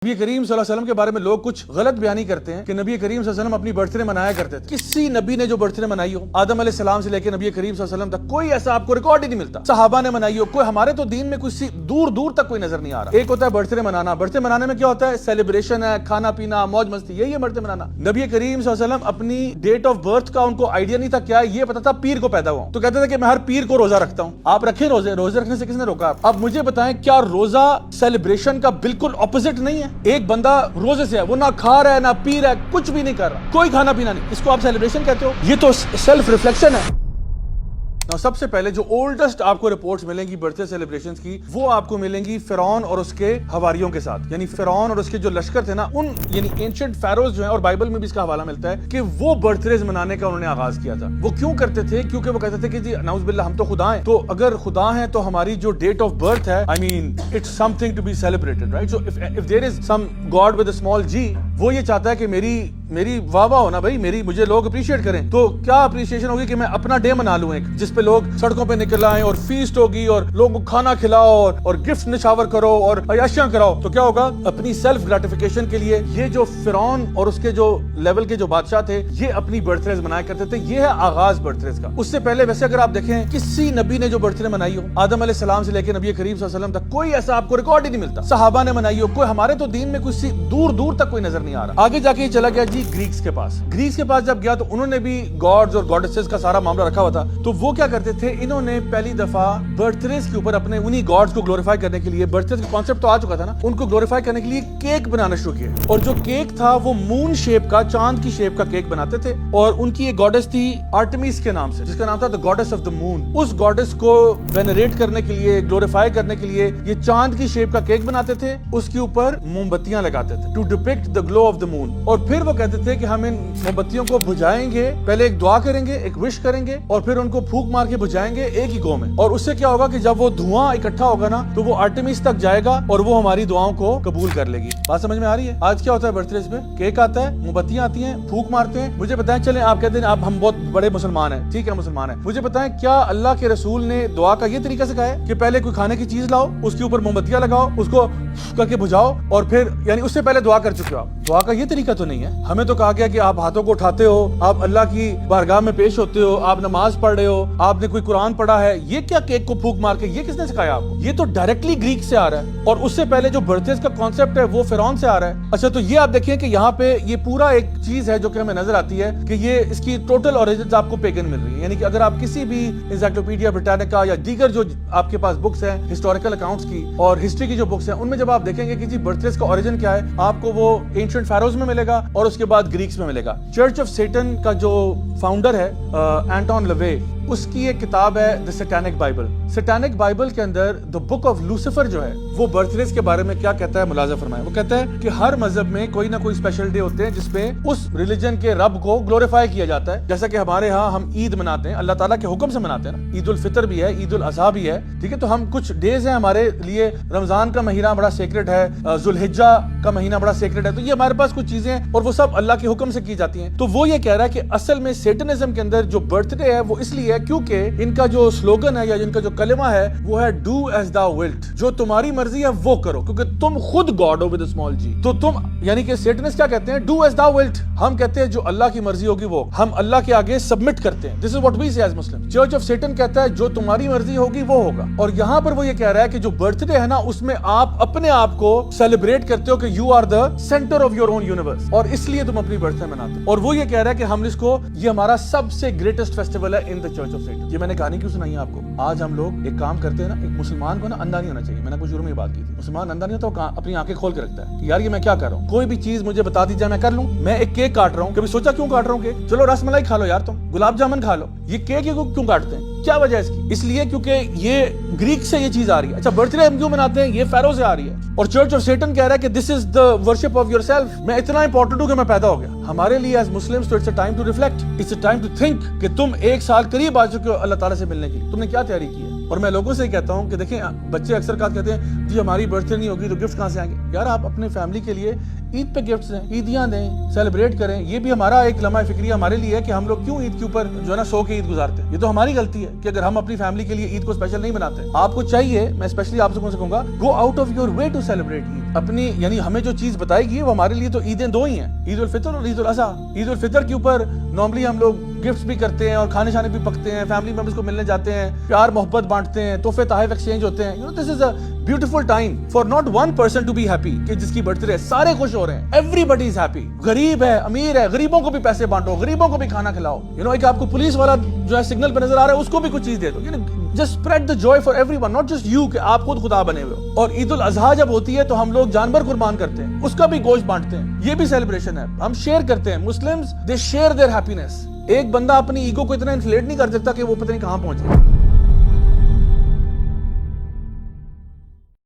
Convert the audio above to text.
نبی کریم صلی اللہ علیہ وسلم کے بارے میں لوگ کچھ غلط بیانی کرتے ہیں کہ نبی کریم صلی اللہ علیہ وسلم اپنی برتھ ڈے منایا کرتے تھے. کسی نبی نے جو برتھ ڈے منائی ہو آدم علیہ السلام سے لے کے نبی کریم صلی اللہ علیہ وسلم تک کوئی ایسا آپ کو ریکارڈ ہی نہیں ملتا. صحابہ نے منائی ہو, کوئی ہمارے تو دین میں کچھ دور دور تک کوئی نظر نہیں آ رہا. ایک ہوتا ہے برتھ ڈے منانا. برتھ ڈے منانے میں کیا ہوتا ہے؟ سیلیبریشن ہے, کھانا پینا, موج مستی, یہی ہے برتھ ڈے منانا. نبی کریم صلی اللہ علیہ وسلم اپنی ڈیٹ آف برتھ کا ان کو آئیڈیا نہیں تھا. کیا یہ پتا تھا پیر کو پیدا ہوا ہوں, تو کہتے تھے کہ میں ہر پیر کو روزہ رکھتا ہوں. آپ رکھیں روزے, روزے رکھنے سے کس نے روکا؟ اب مجھے بتائیں کیا روزہ سیلیبریشن کا بالکل اپوزٹ نہیں ہے؟ ایک بندہ روزے سے ہے, وہ نہ کھا رہا ہے نہ پی رہا ہے, کچھ بھی نہیں کر رہا, کوئی کھانا پینا نہیں, اس کو آپ سیلیبریشن کہتے ہو؟ یہ تو سیلف ریفلیکشن ہے. سب سے پہلے جو اولڈسٹ آپ کو رپورٹس ملیں گی برتھ ڈے سیلیبریشنز کی, وہ آپ کو ملیں گی فرعون اور اس کے حواریوں کے ساتھ. یعنی فرعون اور اس کے جو لشکر تھے نا, ان یعنی اینشنٹ فیروز جو ہیں, اور بائبل میں بھی اس کا حوالہ ملتا ہے کہ وہ برتھ ڈیز منانے کا انہوں نے آغاز کیا تھا. وہ کیوں کرتے تھے؟ کیونکہ وہ کہتے تھے کہ جی نعوذ باللہ ہم تو خدا ہیں, تو اگر خدا ہیں تو ہماری جو ڈیٹ آف برتھ ہے, I mean it's something to be celebrated, right? So if there is some God with a small g, وہ یہ چاہتا ہے کہ میری واہ واہ ہونا بھائی, مجھے لوگ اپریشیٹ کریں. تو کیا اپریشیشن ہوگی کہ میں اپنا ڈے منا لوں ایک, جس پہ لوگ سڑکوں پہ نکل آئیں اور فیسٹ ہوگی اور لوگوں کو کھانا کھلاؤ اور گفٹ نشاور کرو اور عیاشیاں کراؤ. تو کیا ہوگا؟ اپنی سیلف گریٹیفیکیشن کے لیے یہ جو فرعون اور اس کے جو لیول کے جو بادشاہ تھے, یہ اپنی برتھ ڈیز منایا کرتے تھے. یہ ہے آغاز برتھ ڈیز کا. اس سے پہلے ویسے اگر آپ دیکھیں کسی نبی نے جو برتھ ڈے منائی ہو آدم علیہ السلام سے لے کے نبی کریم صلی اللہ علیہ وسلم تک, کوئی ایسا آپ کو ریکارڈ ہی نہیں ملتا. صحابہ نے منائی ہو, کوئی ہمارے تو دین میں کچھ دور دور تک کوئی نظر نہیں آ رہا. آگے جا کے یہ چلا گیا جی گریکس کے پاس. گریکس کے پاس جب گیا تو انہوں نے بھی گاڈز اور گاڈسز کا سارا معاملہ رکھا ہوا تھا. تو وہ کیا کرتے تھے, انہوں نے پہلی دفعہ برتھ ڈیز کے اوپر اپنے انہی گاڈز کو گلوریفائی کرنے کے لیے, برتھ ڈیز کا کانسیپٹ تو آ چکا تھا نا, ان کو گلوریفائی کرنے کے لیے کیک بنانا شروع کیا. اور جو کیک تھا وہ مون شیپ کا, چاند کی شیپ کا کیک بناتے تھے. اور ان کی ایک گاڈس تھی آرٹمیس کے نام سے, جس کا نام تھا the gods of the moon. اس گاڈس کو وینریٹ کرنے کے لیے, گلوریفائی کرنے کے لیے یہ چاند کی شیپ کا کیک بناتے تھے. اس کے اوپر موم بتیاں لگاتے تھے to depict the glow of the moon. اور پھر وہ کہتے تھے کہ ہم ان موم بتیوں کو بجھائیں گے, پہلے ایک دعا کریں گے, ایک وش کریں گے, اور پھر ان کو پھونک مار کے بجھائیں گے ایک ہی گو میں. اور اس سے کیا ہوگا کہ جب وہ دھواں اکٹھا ہوگا نا, تو وہ آرٹمیس تک جائے گا اور وہ ہماری دعاؤں کو قبول کر لے گی. بات سمجھ میں آ رہی ہے؟ آج کیا ہوتا ہے برتھ ڈیز پہ؟ کیک آتا ہے, موم بتیاں آتی ہیں, پھونک مارتے ہیں. مجھے بتائیں, چلیں آپ کہتے ہیں آپ ہم بہت بڑے مسلمان ہیں, ٹھیک ہے مسلمان ہیں, مجھے بتائیں کیا اللہ کے رسول نے دعا کا یہ طریقہ سکھایا کہ پہلے کوئی کھانے کی چیز لاؤ, اس کے اوپر موم بتیاں لگاؤ, اس کو کر کے بجھاؤ, اور پھر یعنی اس سے پہلے دعا کر چکے ہو آپ؟ دعا کا یہ طریقہ تو نہیں ہے. ہمیں تو کہا گیا کہ آپ ہاتھوں کو اٹھاتے ہو, آپ اللہ کی بارگاہ میں پیش ہوتے ہو, آپ نماز پڑھ رہے ہو, آپ نے کوئی قرآن پڑھا ہے. یہ کیا کیک کو پھونک مار کے, یہ کس نے سکھایا آپ کو؟ یہ تو ڈائریکٹلی گریک سے آ رہا ہے. اور اس سے پہلے جو برتھ ڈیز کا کانسیپٹ ہے وہ فرعون سے آ رہا ہے. اچھا, تو یہ آپ دیکھیں کہ یہاں پہ یہ پورا ایک چیز ہے جو کہ ہمیں نظر آتی ہے کہ یہ اس کی ٹوٹل اوریجنز آپ کو پیگن مل رہی ہے. یعنی کہ اگر آپ کسی بھی انسائکلوپیڈیا برٹانیکا یا دیگر جو آپ کے پاس بکس ہیں ہسٹوریکل اکاؤنٹس کی اور ہسٹری کی جو بکس ہیں, ان میں جب آپ دیکھیں گے کہ جی برتھ ڈیز کا اوریجن کیا ہے, آپ کو وہ اینشنٹ فیروز میں ملے گا اور اس کے بعد گریکس میں ملے گا. چرچ آف سیٹن کا جو فاؤنڈر ہے اینٹون لوے, اس کی ایک کتاب ہے دی سیٹینک بائبل. سیٹینک بائبل کے اندر دی بک آف لوسیفر جو ہے وہ برتھ ڈیز کے بارے میں کیا کہتا ہے ملاحظہ فرمائیں. وہ کہتا ہے کہ ہر مذہب میں کوئی نہ کوئی اسپیشل ڈے ہوتے ہیں جس پہ اس ریلیجن کے رب کو گلوریفائی کیا جاتا ہے. جیسا کہ ہمارے ہاں ہم عید مناتے ہیں, اللہ تعالیٰ کے حکم سے مناتے ہیں نا, عید الفطر بھی ہے, عید الاضحیٰ بھی ہے, ٹھیک ہے. تو ہم کچھ ڈیز ہیں ہمارے لیے, رمضان کا مہینہ بڑا سیکرٹ ہے, ذوالحجہ کا مہینہ بڑا سیکرٹ ہے. تو یہ ہمارے پاس کچھ چیزیں ہیں اور وہ سب اللہ کے حکم سے کی جاتی ہیں. تو وہ یہ کہہ رہا ہے کہ اصل میں سیٹنزم کے اندر جو برتھ ڈے ہے وہ اس لیے ہے کیونکہ ان کا جو سلوگن ہے یا ان کا جو کلمہ ہے وہ ہے ڈو ایز دا ولٹ, جو تمہاری مرضی ہے وہ کرو, کیونکہ تم خود گاڈ ہو ود اسمال جی. تو تم یعنی کہ سیٹنس کیا کہتے ہیں؟ Do as the volt. ہم کہتے ہیں جو اللہ کی مرضی ہوگی وہ, ہم اللہ کے آگے سبمٹ کرتے ہیں. دس از واٹ وی سے as Muslim. Church of Satan کہتا ہے جو تمہاری مرضی ہوگی وہ ہوگا. اور یہاں پر وہ یہ کہہ رہا ہے کہ جو برتھ ڈے ہے نا, اس میں آپ اپنے آپ کو سیلیبریٹ کرتے ہو کہ you are the centre of your own universe, اور اس لیے تم اپنی برتھ ڈے مناتے ہو. اور وہ یہ کہہ رہا ہے کہ ہم اس کو, یہ ہمارا سب سے گریٹسٹ فیسٹیول ہے ان دا چرچ آف سیٹن. یہ میں نے کہانی کیوں سنائی ہے آپ کو؟ آج ہم لوگ ایک کام کرتے ہیں نا, ایک مسلمان کو نا اندھا نہیں ہونا چاہیے. میں نے کچھ شروع میں یہ بات کی تھی, مسلمان اندھا نہیں ہوتا, وہ اپنی آنکھیں کھول کے رکھتا ہے کہ یار یہ میں کیا کر رہا ہوں, کوئی بھی چیز مجھے بتا دی جائے میں کر لوں. میں ایک کیک کاٹ رہا ہوں, کبھی سوچا کیوں کاٹ رہا ہوں کیک؟ چلو رس ملائی کھا لو یار, تم گلاب جامن کھا لو, یہ کیک کیوں کاٹتے ہیں؟ کیا وجہ ہے اس کی؟ اس لیے کیونکہ یہ گریک سے یہ چیز آ رہی ہے. اچھا, برتھ ڈے ہم کیوں مناتے ہیں؟ یہ فیرو سے آ رہی ہے. اور چرچ آف سیٹن کہہ رہا ہے کہ this is the worship of yourself. میں اتنا امپورٹنٹ ہوں کہ میں پیدا ہو گیا. ہمارے لیے ایز مسلمس تو it's a time to reflect, it's a time to think کہ تم ایک سال قریب آ چکے ہو اللہ تعالیٰ سے ملنے کے لیے, تم نے کیا تیاری کی ہے. اور میں لوگوں سے کہتا ہوں کہ دیکھیں, بچے اکثر کہتے ہیں جی ہماری برتھ ڈے نہیں ہوگی تو گفٹ کہاں سے آئیں گے. یار آپ اپنے فیملی کے لیے عید پہ گفٹس دیں, عیدیاں دیں, سیلیبریٹ کریں. یہ بھی ہمارا ایک لمحہ فکریہ ہمارے لیے ہے کہ ہم لوگ کیوں عید کے اوپر جو ہے نا سو کے عید گزارتے ہیں. یہ تو ہماری غلطی ہے کہ اگر ہم اپنی فیملی کے لیے عید کو اسپیشل نہیں بناتے. آپ کو چاہیے, میں اسپیشلی آپ سے کہوں گا, go out of your way to celebrate Eid. اپنی یعنی ہمیں جو چیز بتائی گئی ہے وہ ہمارے لیے تو عیدیں دو ہی ہیں, عید الفطر اور عید الاضحیٰ. عید الفطر کے اوپر نارملی ہم لوگ گفٹس بھی کرتے ہیں اور کھانے شانے بھی پکتے ہیں, فیملی ممبرس کو ملنے جاتے ہیں, پیار محبت بانٹتے ہیں, تحفے تحائف ایکسچینج ہوتے ہیں. This is a beautiful time for not one person to be happy کہ جس کی برتھ ڈے سارے خوش ہو رہے ہیں. Everybody is happy. غریب ہے, امیر ہے, غریبوں کو بھی پیسے بانٹو, غریبوں کو بھی کھانا کھلاؤ. ایک آپ کو پولیس والا جو ہے سگنل پہ نظر آ رہا ہے اس کو بھی کچھ چیز دے دو. Just spread the joy for everyone, not just you کہ آپ خود خدا بنے ہوئے ہو. اور عید الاضحیٰ جب ہوتی ہے تو ہم لوگ جانور قربان کرتے ہیں, اس کا بھی گوشت بانٹتے ہیں. یہ بھی سیلیبریشن ہے, ہم شیئر کرتے ہیں. Muslims they share their happiness. ایک بندہ اپنی ایگو کو اتنا انفلیٹ نہیں کر سکتا کہ وہ پتہ نہیں کہاں پہنچ گیا.